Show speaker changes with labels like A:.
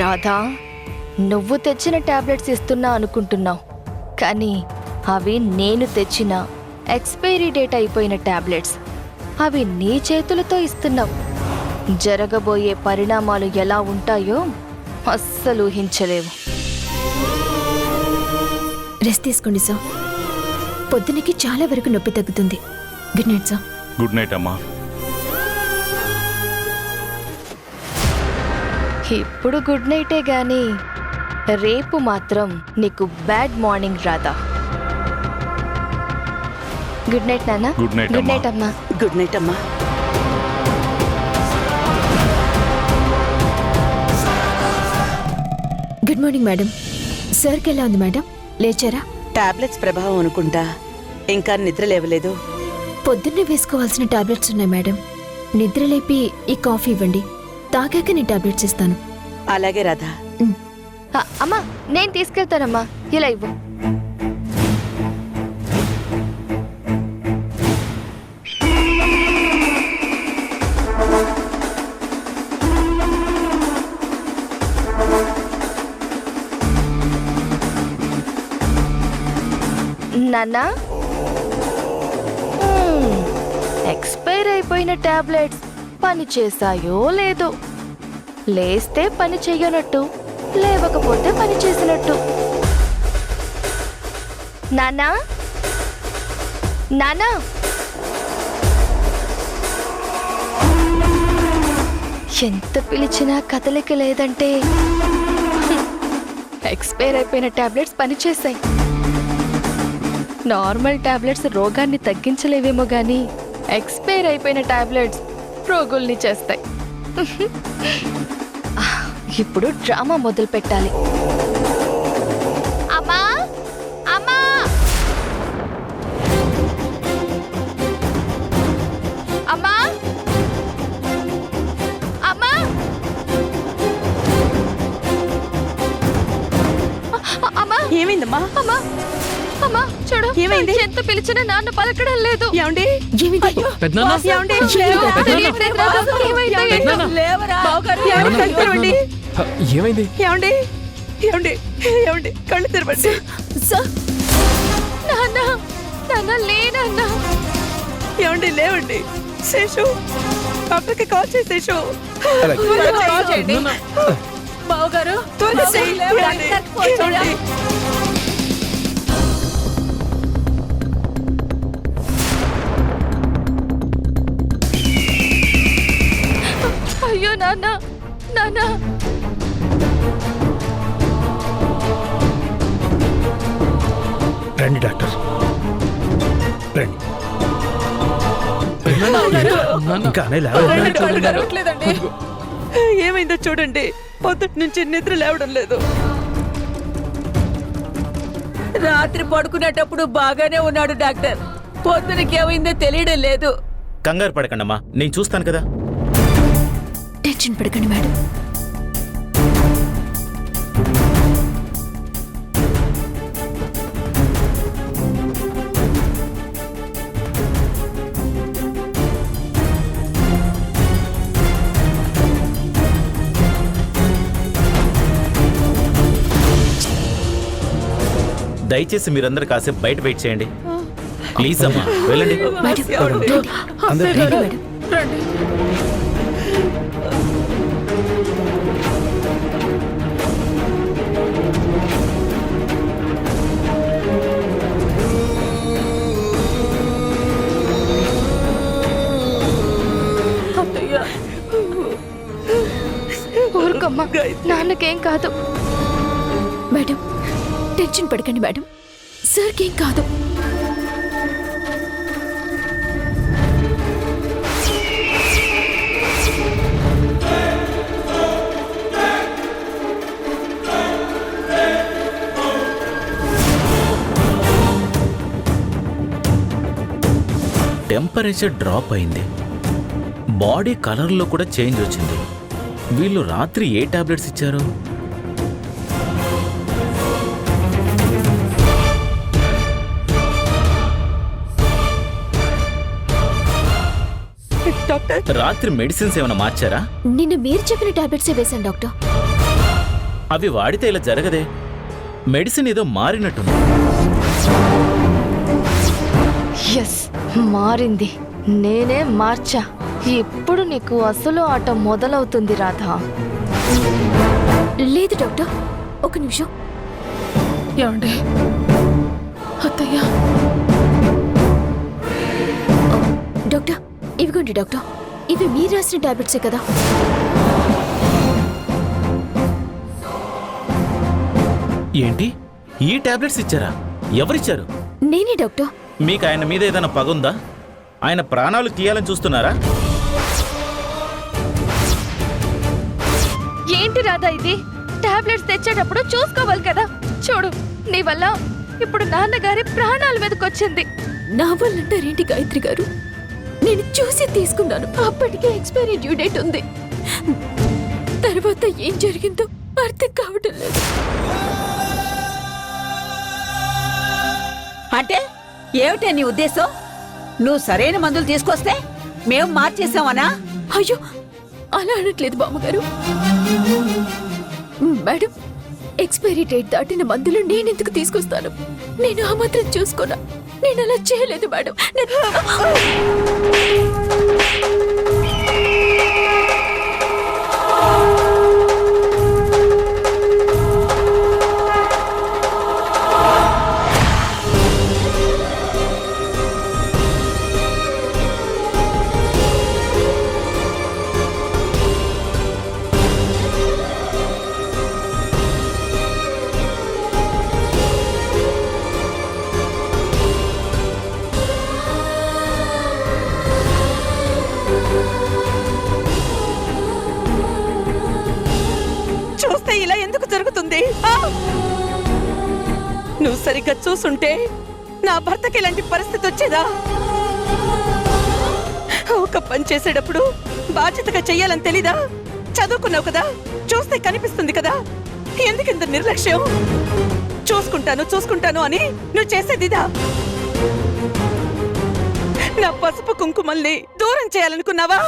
A: రాధా, నువ్వు తెచ్చిన టాబ్లెట్స్ ఇస్తున్నా అనుకుంటున్నావు, కానీ అవి నేను తెచ్చిన ఎక్స్పైరీ డేట్ అయిపోయిన టాబ్లెట్స్. అవి నీ చేతులతో ఇస్తున్నావు. జరగబోయే పరిణామాలు ఎలా ఉంటాయో అస్సలు ఊహించలేవు.
B: రెస్ట్ తీసుకోండి సార్. పొద్దునకి చాలా వరకు నొప్పి తగ్గుతుంది. Good night sir.
C: Good night అమ్మా.
A: ఇప్పుడు గుడ్ నైటే గాని రేపు మాత్రం నీకు బ్యాడ్ మార్నింగ్ రాదా. గుడ్ నైట్ నాన్న.
C: గుడ్ నైట్
A: గుడ్ నైట్ అమ్మా.
D: గుడ్ నైట్ అమ్మా.
B: Good morning madam. సార్కి ఎలా ఉంది మేడం? లేచారా?
D: టాబ్లెట్స్ ప్రభావం అనుకుంటా, ఇంకా నిద్ర లేవలేదు.
B: పొద్దున్నే వేసుకోవాల్సిన టాబ్లెట్స్ ఉన్నాయి మేడం. నిద్ర లేపి ఈ కాఫీ ఇవ్వండి. తాగాక నేను టాబ్లెట్స్ ఇస్తాను.
D: అలాగే రాధా.
A: అమ్మా, నేను తీసుకెళ్తానమ్మా. ఇలా ఇవ్వు. నాన్నా, ఎక్స్పైర్ అయిపోయిన టాబ్లెట్స్ పని చేశాయో లేదో. లేస్తే పని చెయ్యనట్టు, లేవకపోతే పని చేసినట్టు. నాన్నా, నాన్నా, ఎంత పిలిచినా కదలిక లేదంటే ఎక్స్పైర్ అయిపోయిన టాబ్లెట్స్ పనిచేశాయి. నార్మల్ టాబ్లెట్స్ రోగాన్ని తగ్గించలేవేమో గానీ ఎక్స్పైర్ అయిపోయిన టాబ్లెట్స్ రోగుల్ని చేస్తాయి. ఇప్పుడు డ్రామా మొదలు పెట్టాలి. అమ్మా, అమ్మా, అమ్మా, అమ్మా, అమ్మా.
D: ఏమైందమ్మా?
A: అమ్మా, అమ్మా, చూడు,
D: ఏమైంది?
A: ఎంత పిలిచినా నాన్న పలకడం లేదు.
D: ఏమండి?
C: పెద్దనాన్న?
D: ఏమండి?
A: తెలియట్లేదు రాధా, ఏమైందో ఏంటో.
D: లేవరా? ఏమండి? కళ్ళు తెరవండి.
C: ఏమైంది?
D: ఏమండి? ఏమండి? ఏమండి? కళ్ళు తెరవండి.
A: నాన్న, నాన్న, లేనన్నా.
D: ఏమండి? లేవండి. శేషు, డాక్టర్కి కాల్ చేసి శేషు.
E: బావగారు,
D: చూడండి.
A: అయ్యో నాన్న, నాన్న.
F: రండి డాక్టర్, రండి. ఇంకా
D: ఏమైందో చూడండి. పొద్దుటి నుంచి నిద్ర లేవడం లేదు.
E: రాత్రి పడుకునేటప్పుడు బాగానే ఉన్నాడు డాక్టర్. పొద్దునకి ఏమైందో తెలియడం లేదు.
F: కంగారు పడకండమ్మా, నేను చూస్తాను కదా.
B: టెన్షన్ పడకండి మేడం.
F: దయచేసి మీరందరూ కాసేపు బయట వెయిట్ చేయండి ప్లీజ్. అమ్మా వెళ్ళండి.
B: మేడం,
E: రండి.
A: ఊరుకోమ్మా, నాన్నకేం కాదు.
B: మేడం, టెన్షన్ పడకండి మేడం. సార్కి ఏం కాదు.
F: టెంపరేచర్ డ్రాప్ అయింది, బాడీ కలర్లో కూడా చేంజ్ వచ్చింది. వీళ్ళు రాత్రి ఏ టాబ్లెట్స్ ఇచ్చారు?
D: డాక్టర్,
F: రాత్రి మెడిసిన్స్ ఏమైనా మార్చారా?
B: నిన్న మీరు చెప్పిన టాబ్లెట్సే వేశాను డాక్టర్.
F: అవి వాడితే ఇలా జరగదే. మెడిసిన్ ఏదో మారినట్టుంది.
A: ఎస్, మారింది. నేనే మార్చా. ఇప్పుడు నీకు అసలు ఆట మొదలవుతుంది రాధా.
B: లేదు డాక్టర్, ఒక నిమిషం.
D: ఏమండి అత్తయ్య,
B: డాక్టర్ ఇవిగోండి డాక్టర్, ఇవి మీరు రాసిన టాబ్లెట్సే కదా?
F: ఏంటి, ఈ టాబ్లెట్స్ ఇచ్చారా? ఎవరిచ్చారు?
B: నేనే డాక్టర్.
F: మీకు ఆయన మీద ఏదైనా పగుందా? ఆయన ప్రాణాలు తీయాలని చూస్తున్నారా?
A: ఏంటి రాధా ఇది? టాబ్లెట్స్ తెచ్చేటప్పుడు చూసుకోవాలి కదా. చూడు, నీ వల్ల ఇప్పుడు నాన్నగారి ప్రాణాల మీదకొచ్చింది.
B: నా వల్లంటారేంటి గాయత్రి గారు? నేను చూసి తీసుకున్నాను. అప్పటికే ఎక్స్పైరీ డ్యూ డేట్ ఉంది. తర్వాత ఏం జరిగిందో అర్థం కావటం లేదు.
E: అంటే ఏమిటే నీ ఉద్దేశం? నువ్వు సరైన మందులు తీసుకొస్తే మేము మార్చేసామనా?
B: అయ్యో, అలా అనట్లేదు బామ్మగారు. మేడం, ఎక్స్పైరీ డేట్ దాటిన మందులు నేనెందుకు తీసుకొస్తాను? నేను ఆ మాత్రం చూసుకోనా? నేను అలా చేయలేదు మేడం.
D: చూస్తే ఇలా ఎందుకు జరుగుతుంది? నువ్వు సరిగ్గా చూసుంటే నా భర్తకి ఇలాంటి పరిస్థితి వచ్చేదా? ఒక పని చేసేటప్పుడు బాధ్యతగా చెయ్యాలని తెలీదా? చదువుకున్నావు కదా, చూస్తే కనిపిస్తుంది కదా. ఎందుకింత నిర్లక్ష్యం? చూసుకుంటాను చూసుకుంటాను అని నువ్వు చేసేదిదా? నా పసుపు కుంకుమల్ని దూరం చేయాలనుకున్నావా?